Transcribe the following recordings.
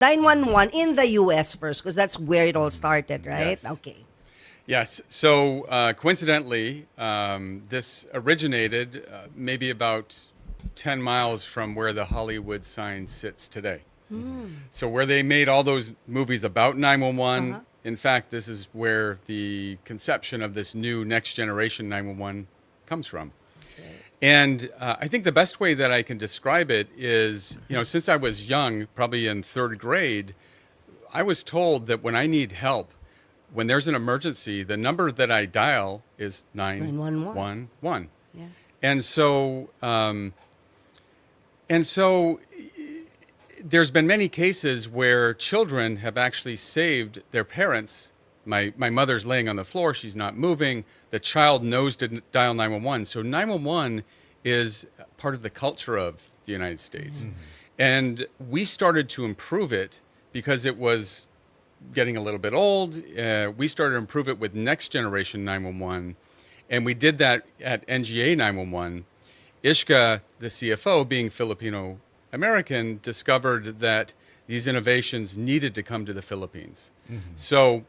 911 in the US first, because that's where it all started, right? Yes. Okay. Yes. So coincidentally, this originated maybe about 10 miles from where the Hollywood sign sits today. So where they made all those movies about 911, in fact, this is where the conception of this new next generation 911 comes from. And I think the best way that I can describe it is, since I was young, probably in third grade, I was told that when I need help, when there's an emergency, the number that I dial is 911. Yeah. And so, there's been many cases where children have actually saved their parents. My mother's laying on the floor; she's not moving. The child knows to dial 911. So 911 is part of the culture of the United States, and we started to improve it because it was getting a little bit old. We started to improve it with next generation 911, and we did that at NGA 911. Ishka, the CFO, being Filipino American, discovered that these innovations needed to come to the Philippines. So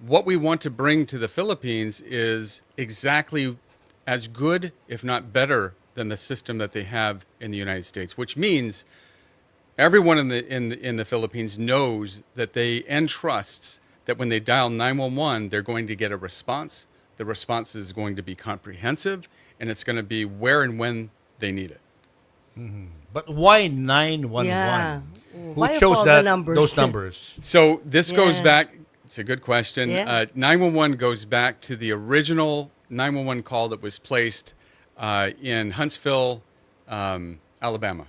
what we want to bring to the Philippines is exactly as good, if not better, than the system that they have in the United States, which means everyone in the Philippines knows that they and trusts that when they dial 911, they're going to get a response. The response is going to be comprehensive, and it's going to be where and when they need it. But why 911? Yeah. Who Why of chose all the that? numbers? Those numbers. So this goes Yeah. back. It's a good question. Yeah. 911 goes back to the original 911 call that was placed in Huntsville, Alabama,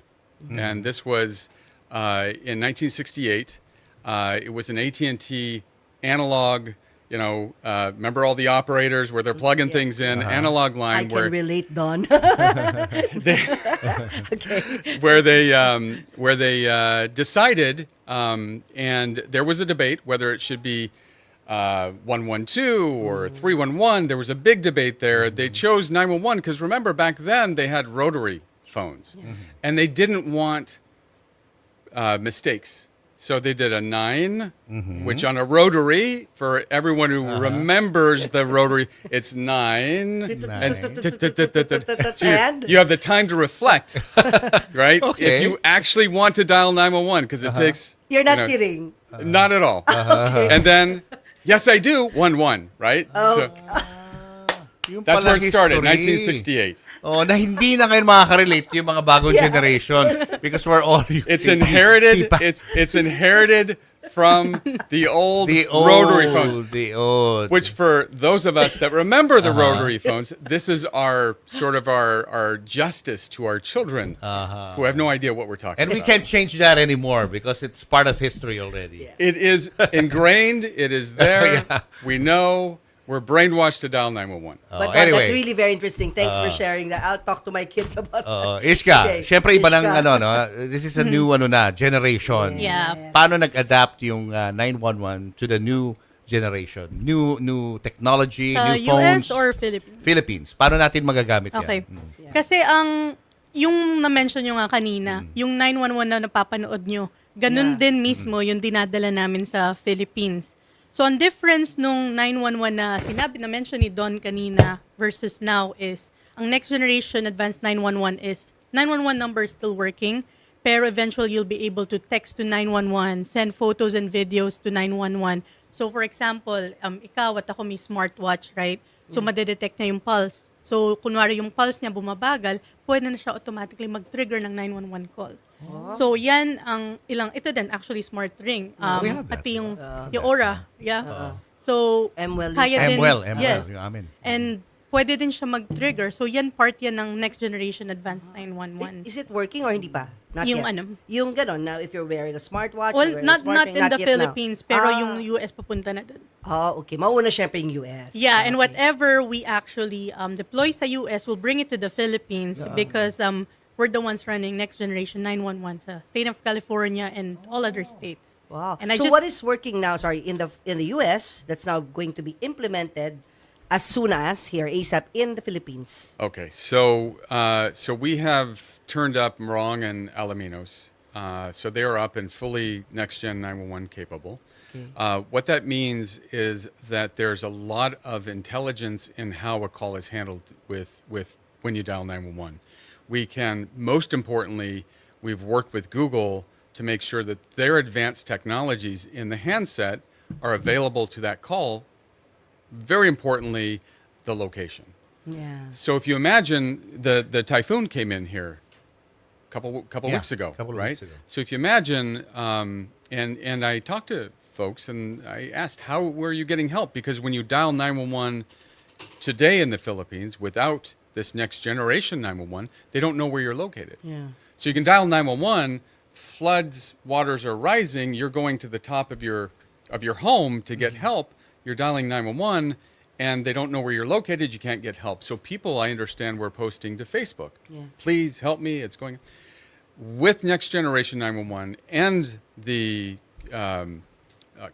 and this was in 1968. It was an AT&T analog. Remember all the operators where they're plugging things in, analog I line can relate, Don. where they decided, and there was a debate whether it should be 112 or 311. There was a big debate there. They chose 911 because remember back then they had rotary phones, and they didn't want mistakes. So they did a 9, which on a rotary, for everyone who remembers the rotary, it's 9. And You have the time to reflect, right? Okay. If you actually want to dial 911, because it takes... you're not kidding. Not at all. And then, yes, I do, 11, right? So Yung that's where pala it started, history. 1968. Oh, na hindi na ngayon makaka-relate yung mga bagong generation because we're all It's using inherited. keypad. It's inherited from the old the rotary phones. The old. Which for those of us that remember the rotary phones, this is our sort of our justice to our children who have no idea what we're talking And about. we can't change that anymore because it's part of history already. It is ingrained. It is there. Yeah. We know. We're brainwashed to dial 911. But anyway. that's really very interesting. Thanks for sharing that. I'll talk to my kids about that. Ishka, Okay. syempre iba ng Ishka. this is a new generation. Yeah. Paano nag-adapt yung 911 to the new generation? New technology, Sa new phones. US or Philippines? Philippines. Paano natin magagamit Okay. yan? Kasi yung na-mention nyo nga kanina, yung 911 na napapanood nyo, ganun din mismo yung dinadala namin sa Philippines. So, ang difference nung 911 na sinabi na mention ni Don kanina versus now is, ang next generation advanced 911 is, 911 number is still working, pero eventually you'll be able to text to 911, send photos and videos to 911. So, for example, ikaw at ako may smartwatch, right? So, madedetect niya yung pulse. So, kunwari yung pulse niya bumabagal, pwede na siya automatically mag-trigger ng 911 call. So, yan ang ito din, actually, smart ring. We have that. Pati yung Aura. Yeah. So, MWell kaya din. MWell, Yes. yung amin. And pwede din siya mag-trigger. So, yan part yan ng next generation advanced 911. Is it working or hindi pa? Not Yung yet. ano? Yung ganon, now if you're wearing a smartwatch, Well, you're wearing a not smart ring, in the yet Philippines, now. pero yung US papunta na dun. Okay. Mauna syempre yung US. Yeah, and Okay. whatever we actually deploy sa US, we'll bring it to the Philippines because we're the ones running next generation 911 sa state of California and all other states. Wow. And So what is working now, in the US, that's now going to be implemented as soon as here, ASAP, in the Philippines? Okay, so we have turned up Morong and Alaminos. So they are up and fully next-gen 911 capable. Okay. What that means is that there's a lot of intelligence in how a call is handled with when you dial 911. We can, most importantly, we've worked with Google to make sure that their advanced technologies in the handset are available to that call. Very importantly, the location. Yeah. So if you imagine the typhoon came in here couple Yeah, weeks ago, couple of right? weeks ago. So if you imagine, and I talked to folks and I asked, how were you getting help? Because when you dial 911 today in the Philippines without this next generation 911, they don't know where you're located. Yeah. So you can dial 911, floods, waters are rising, you're going to the top of your home to get help, you're dialing 911, and they don't know where you're located, you can't get help. So people, I understand, were posting to Facebook, Yeah. please help me, it's going. With Next Generation 911 and the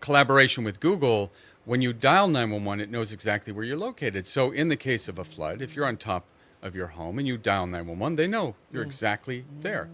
collaboration with Google, when you dial 911, it knows exactly where you're located. So in the case of a flood, if you're on top of your home and you dial 911, they know you're exactly there.